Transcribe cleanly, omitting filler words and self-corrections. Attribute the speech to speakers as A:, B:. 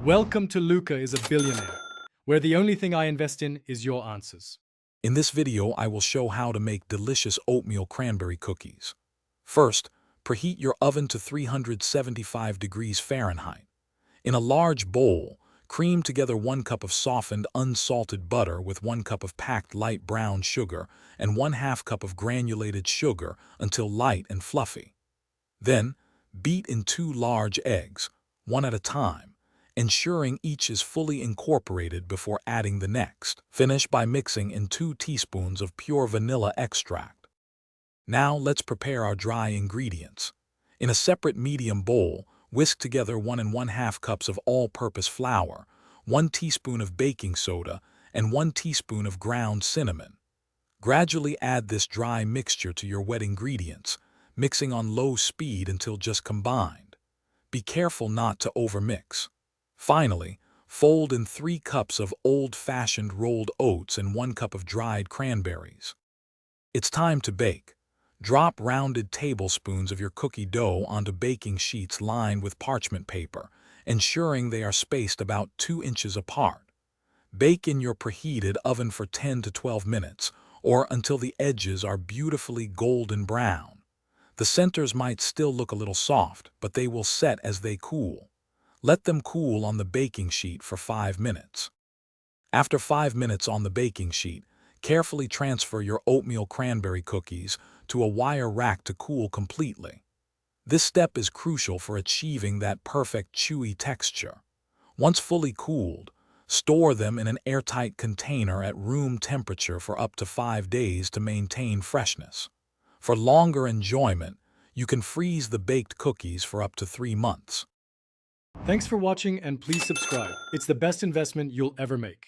A: Welcome to Luca is a Billionaire, where the only thing I invest in is your answers.
B: In this video, I will show how to make delicious oatmeal cranberry cookies. First, preheat your oven to 375 degrees Fahrenheit. In a large bowl, cream together 1 cup of softened, unsalted butter with 1 cup of packed light brown sugar and 1/2 cup of granulated sugar until light and fluffy. Then, beat in 2 large eggs, one at a time, ensuring each is fully incorporated before adding the next. Finish by mixing in 2 teaspoons of pure vanilla extract. Now let's prepare our dry ingredients. In a separate medium bowl, whisk together 1 1/2 cups of all-purpose flour, 1 teaspoon of baking soda, and 1 teaspoon of ground cinnamon. Gradually add this dry mixture to your wet ingredients, mixing on low speed until just combined. Be careful not to overmix. Finally, fold in 3 cups of old-fashioned rolled oats and 1 cup of dried cranberries. It's time to bake. Drop rounded tablespoons of your cookie dough onto baking sheets lined with parchment paper, ensuring they are spaced about 2 inches apart. Bake in your preheated oven for 10 to 12 minutes, or until the edges are beautifully golden brown. The centers might still look a little soft, but they will set as they cool. Let them cool on the baking sheet for 5 minutes. After 5 minutes on the baking sheet, carefully transfer your oatmeal cranberry cookies to a wire rack to cool completely. This step is crucial for achieving that perfect chewy texture. Once fully cooled, store them in an airtight container at room temperature for up to 5 days to maintain freshness. For longer enjoyment, you can freeze the baked cookies for up to 3 months.
A: Thanks for watching and please subscribe. It's the best investment you'll ever make.